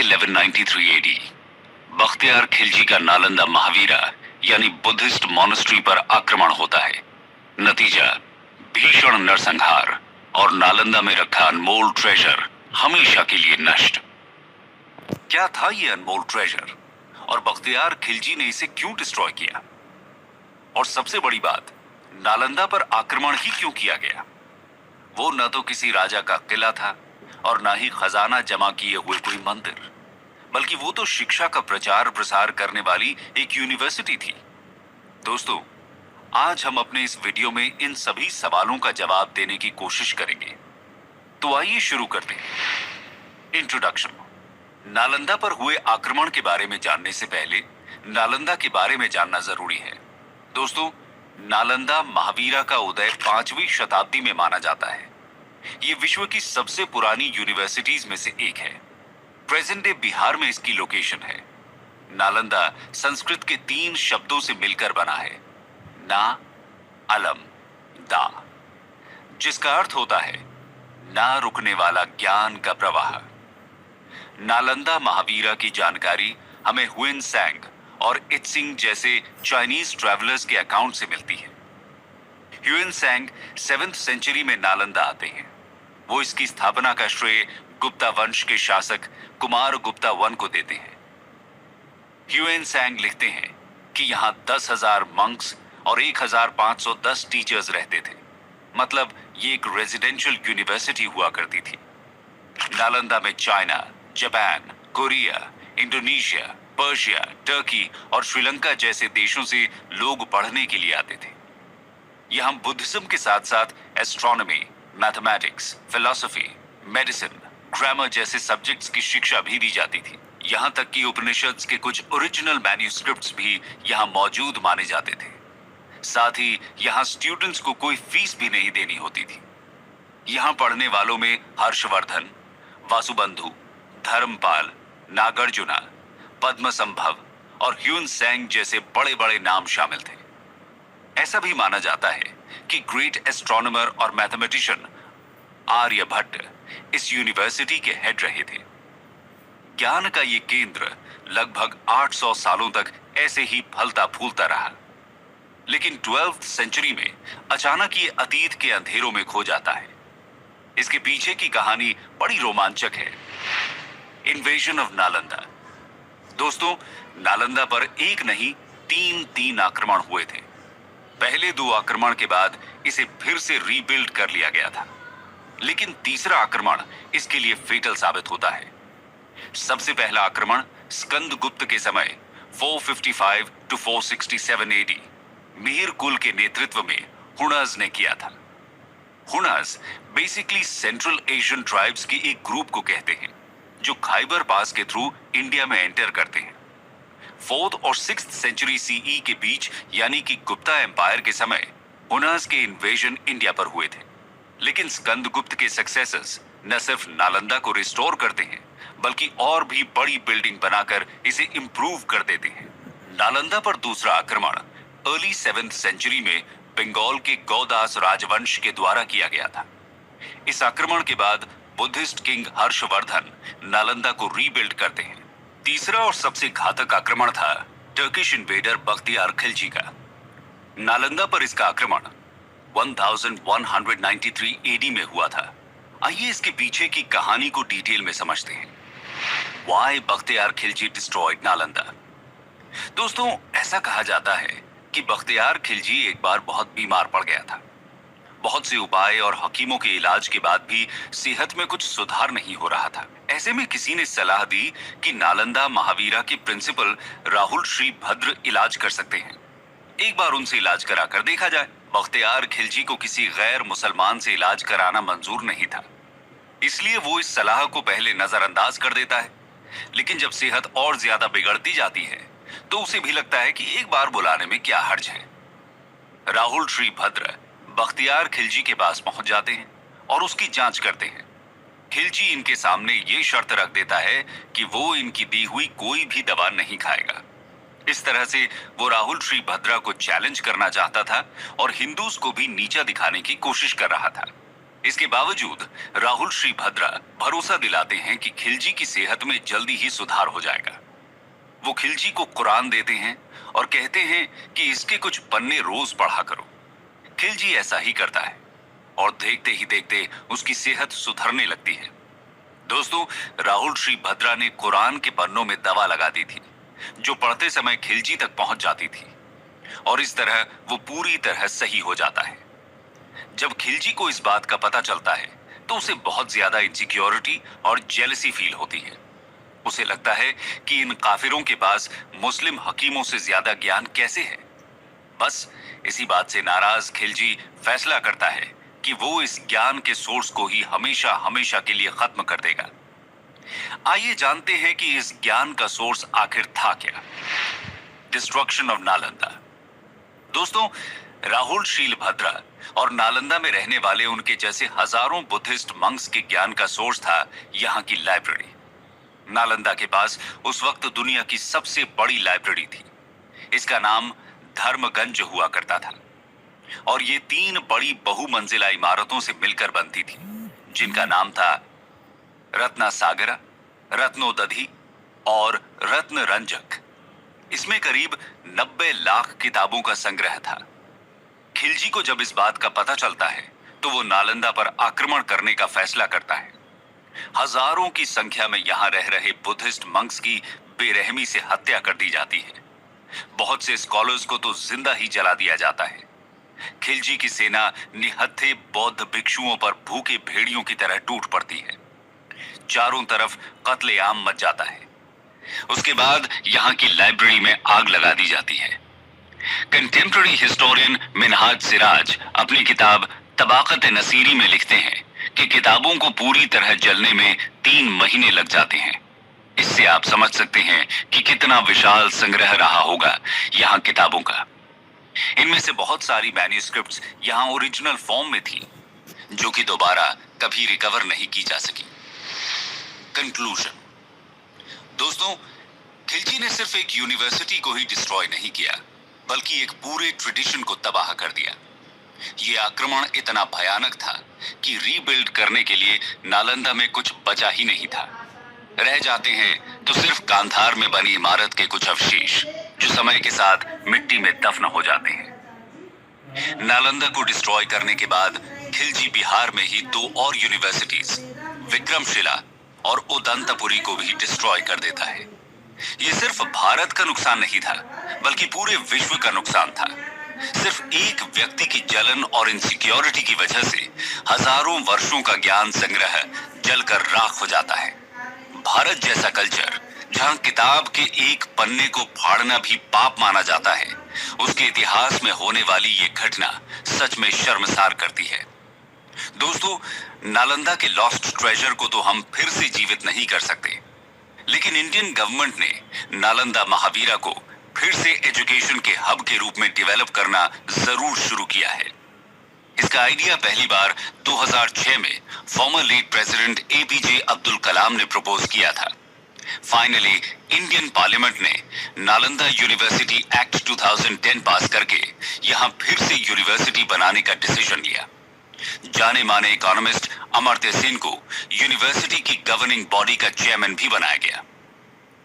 1193 AD Bakhtiyar Khilji का नालंदा महावीरा यानी Buddhist monastery पर आक्रमण होता है। नतीजा भीषण नरसंहार और नालंदा में रखा अनमोल ट्रेजर हमेशा के लिए नष्ट। क्या था ये अनमोल ट्रेजर और बख्तियार खिलजी ने इसे क्यों डिस्ट्रॉय किया? और सबसे बड़ी बात, नालंदा पर आक्रमण ही क्यों किया गया? वो न तो किसी राजा का किला था और न ही खजाना जमा किए हुए कोई मंदिर, बल्कि वो तो शिक्षा का प्रचार प्रसार करने वाली एक यूनिवर्सिटी थी। दोस्तों, आज हम अपने इस वीडियो में इन सभी सवालों का जवाब देने की कोशिश करेंगे। तो आइए शुरू करते हैं। इंट्रोडक्शन। नालंदा पर हुए आक्रमण के बारे में जानने से पहले नालंदा के बारे में जानना जरूरी है। दोस्तों, नालंदा महावीरा का उदय 5वीं शताब्दी में माना जाता है। ये विश्व की सबसे पुरानी यूनिवर्सिटीज में से एक है। प्रेजेंट डे बिहार में इसकी लोकेशन है। नालंदा संस्कृत के 3 शब्दों से मिलकर बना है, ना, अलम, दा, जिसका अर्थ होता है ना रुकने वाला ज्ञान का प्रवाह। नालंदा महावीरा की जानकारी हमें हुएन सैंग और इत्सिंग जैसे चाइनीज ट्रैवलर्स के अकाउंट से मिलती है। ह्यूएन सैंग 7th सेंचुरी में नालंदा आते हैं। वो इसकी स्थापना का श्रेय गुप्ता वंश के शासक कुमार गुप्ता वन को देते हैं। ह्यूएन सैंग लिखते हैं कि यहां 10,000 मंक्स और 1,510 टीचर्स रहते थे। मतलब ये एक रेजिडेंशियल यूनिवर्सिटी हुआ करती थी। नालंदा में China, Japan, Korea, Indonesia, Persia, Turkey और श्रीलंका जैसे देशों से लोग पढ़ने के लिए आते थे। यहां बुद्धिज्म के साथ साथ astronomy, mathematics, philosophy, medicine, grammar जैसे सब्जेक्ट्स की शिक्षा भी दी जाती थी। यहां तक कि उपनिषद्स के कुछ ओरिजिनल मैन्युस्क्रिप्ट्स भी यहां मौजूद माने जाते थे। साथ ही यहां स्टूडेंट्स को कोई फीस भी नहीं देनी होती थी। यहां पढ़ने वालों में हर्षवर्धन, वासुबंधु, धर्मपाल, नागार्जुना, पद्मसंभव और ह्यूएन सैंग जैसे बड़े बड़े नाम शामिल थे। ऐसा भी माना जाता है कि ग्रेट एस्ट्रोनॉमर और मैथमेटिशियन आर्यभट्ट इस यूनिवर्सिटी के हेड रहे थे। ज्ञान का ये केंद्र लगभग 800 सालों तक ऐसे ही फलता फूलता रहा। लेकिन 12th सेंचुरी में अचानक ये अतीत के अंधेरों में खो जाता है। इसके पीछे की कहानी बड़ी रोमांचक है। Invasion of Nalanda. दोस्तों, नालंदा पर एक नहीं 3 आक्रमण हुए थे। पहले 2 आक्रमण के बाद इसे फिर से रीबिल्ड कर लिया गया था, लेकिन तीसरा आक्रमण इसके लिए फेटल साबित होता है। सबसे पहला आक्रमण स्कंदगुप्त के समय 455 to 467 एडी मिहिर कुल के नेतृत्व में हुनर्स ने किया था। हुनर्स बेसिकली सेंट्रल एशियन ट्राइब्स के एक ग्रुप को कहते हैं जो खाइबर पास के थ्रू इंडिया में एंटर करते हैं। 4th और 6th सेंचुरी सीई के बीच यानी कि गुप्ता एम्पायर के समय हुनर्स के इन्वेजन इंडिया पर हुए थे। लेकिन स्कंदगुप्त के सक्सेसर्स न सिर्फ नालंदा को रिस्टोर करते हैं, बल्कि और भी बड़ी बिल्डिंग बनाकर इसे इंप्रूव कर देते हैं। नालंदा पर दूसरा आक्रमण अर्ली 7th सेंचुरी में बंगाल के गौदास राजवंश के द्वारा किया गया था। इस आक्रमण के बाद बुद्धिस्ट किंग हर्षवर्धन नालंदा को रीबिल्ड करते हैं। तीसरा और सबसे घातक आक्रमण था टर्किश इन्वेडर बख्तियार खिलजी का। नालंदा पर इसका आक्रमण 1193 एडी में हुआ था। आइए इसके पीछे की कहानी को डिटेल में समझते हैं। Why Bakhtiyar Khilji destroyed Nalanda? दोस्तों, ऐसा कहा जाता है कि बख्तियार खिलजी एक बार बहुत बीमार पड़ गया था। बहुत से उपाय और हकीमों के इलाज के बाद भी सेहत में कुछ सुधार नहीं हो रहा था। ऐसे में किसी ने सलाह दी कि नालंदा महावीरा के प्रिंसिपल राहुल श्री भद्र इलाज कर सकते हैं। एक बार उनसे इलाज कराकर देखा जाए। बख्तियार खिलजी को किसी गैर मुसलमान से इलाज कराना मंजूर नहीं था, इसलिए वो इस सलाह को पहले नजरअंदाज कर देता है। लेकिन जब सेहत और ज्यादा बिगड़ती जाती है तो उसे भी लगता है कि एक बार बुलाने में क्या हर्ज है। राहुल श्री भद्र बख्तियार खिलजी के पास पहुंच जाते हैं और उसकी जांच करते हैं। खिलजी इनके सामने ये शर्त रख देता है कि वो इनकी दी हुई कोई भी दवा नहीं खाएगा। इस तरह से वो राहुल श्री भद्रा को चैलेंज करना चाहता था और हिंदूज को भी नीचा दिखाने की कोशिश कर रहा था। इसके बावजूद राहुल श्री भद्रा भरोसा दिलाते हैं कि खिलजी की सेहत में जल्दी ही सुधार हो जाएगा। वो खिलजी को कुरान देते हैं और कहते हैं कि इसके कुछ पन्ने रोज पढ़ा करो। खिलजी ऐसा ही करता है और देखते ही देखते उसकी सेहत सुधरने लगती है। दोस्तों, राहुल श्री भद्रा ने कुरान के पन्नों में दवा लगा दी थी, जो पढ़ते समय खिलजी तक पहुंच जाती थी और इस तरह वो पूरी तरह सही हो जाता है। जब खिलजी को इस बात का पता चलता है तो उसे बहुत ज्यादा इनसिक्योरिटी और जेलसी फील होती है। उसे लगता है कि इन काफिरों के पास मुस्लिम हकीमों से ज्यादा ज्ञान कैसे है। बस इसी बात से नाराज खिलजी फैसला करता है कि वो इस ज्ञान के सोर्स को ही हमेशा हमेशा के लिए खत्म कर देगा। आइए जानते हैं कि इस ज्ञान का सोर्स आखिर था क्या। Destruction of Nalanda. दोस्तों, राहुल शील भद्रा और नालंदा में रहने वाले उनके जैसे हजारों बुद्धिस्ट मंक्स के ज्ञान का सोर्स था यहाँ की लाइब्रेरी। नालंदा के पास उस वक्त दुनिया की सबसे बड़ी लाइब्रेरी थी। इसका नाम धर्मगंज हुआ करता था और ये 3 बड़ी बहुमंजिला इमारतों से मिलकर बनती थी, जिनका नाम था रत्नासागरा, रत्नोदधि और रत्न रंजक। इसमें करीब 90 लाख किताबों का संग्रह था। खिलजी को जब इस बात का पता चलता है तो वो नालंदा पर आक्रमण करने का फैसला करता है। हजारों की संख्या में यहां रह रहे बुद्धिस्ट मंक्स की बेरहमी से हत्या कर दी जाती है। बहुत से स्कॉलर्स को तो जिंदा ही जला दिया जाता है। खिलजी की सेना निहत्थे बौद्ध भिक्षुओं पर भूखे भेड़ियों की तरह टूट पड़ती है। चारों तरफ कत्लेआम मच जाता है। उसके बाद यहां की लाइब्रेरी में आग लगा दी जाती है। कंटेम्पररी हिस्टोरियन मिनहाज सिराज अपनी किताब तबाकत नसीरी में लिखते हैं कि किताबों को पूरी तरह जलने में 3 महीने लग जाते हैं। इससे आप समझ सकते हैं कि कितना विशाल संग्रह रहा होगा यहाँ किताबों का। इनमें से बहुत सारी मैन्युस्क्रिप्ट्स यहाँ ओरिजिनल फॉर्म में थी, जो कि दोबारा कभी रिकवर नहीं की जा सकी। कंक्लूजन। दोस्तों, खिलजी ने सिर्फ एक यूनिवर्सिटी को ही डिस्ट्रॉय नहीं किया, बल्कि एक पूरे ट्रेडिशन को तबाह कर दिया। ये आक्रमण इतना भयानक था कि रीबिल्ड करने के लिए नालंदा में कुछ बचा ही नहीं था। रह जाते हैं तो सिर्फ गांधार में बनी इमारत के कुछ अवशेष, जो समय के साथ मिट्टी में दफन हो जाते हैं। नालंदा को डिस्ट्रॉय करने के बाद खिलजी बिहार में ही 2 और यूनिवर्सिटीज, विक्रमशिला और उदंतपुरी को भी डिस्ट्रॉय कर देता है। ये सिर्फ भारत का नुकसान नहीं था, बल्कि पूरे विश्व का नुकसान था। सिर्फ एक व्यक्ति की जलन और इनसिक्योरिटी की वजह से हजारों वर्षों का ज्ञान संग्रह जलकर राख हो जाता है। भारत जैसा कल्चर, जहां किताब के एक पन्ने को फाड़ना भी पाप माना जाता है, उसके इतिहास में होने वाली ये घटना सच में शर्मसार करती है। दोस्तों, नालंदा के लॉस्ट ट्रेजर को तो हम फिर से जीवित नहीं कर सकते, लेकिन इंडियन गवर्नमेंट ने नालंदा महावीरा को फिर से एजुकेशन के हब के रूप में डेवलप करना जरूर शुरू किया है। इसका आइडिया पहली बार 2006 में former late president APJ Abdul Kalam ने प्रपोज किया था। फाइनली इंडियन पार्लियामेंट ने नालंदा यूनिवर्सिटी एक्ट 2010 पास करके यहां फिर से यूनिवर्सिटी बनाने का डिसीजन लिया। जाने माने इकोनॉमिस्ट अमर्त्य सेन को यूनिवर्सिटी की गवर्निंग बॉडी का चेयरमैन भी बनाया गया।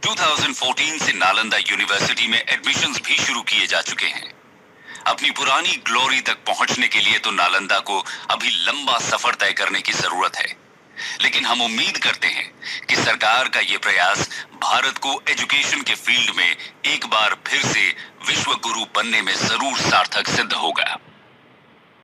2014 से नालंदा यूनिवर्सिटी में एडमिशंस भी शुरू किए जा चुके हैं। अपनी पुरानी ग्लोरी तक पहुंचने के लिए तो नालंदा को अभी लंबा सफर तय करने की जरूरत है, लेकिन हम उम्मीद करते हैं कि सरकार का ये प्रयास भारत को एजुकेशन के फील्ड में एक बार फिर से विश्व गुरु बनने में जरूर सार्थक सिद्ध होगा।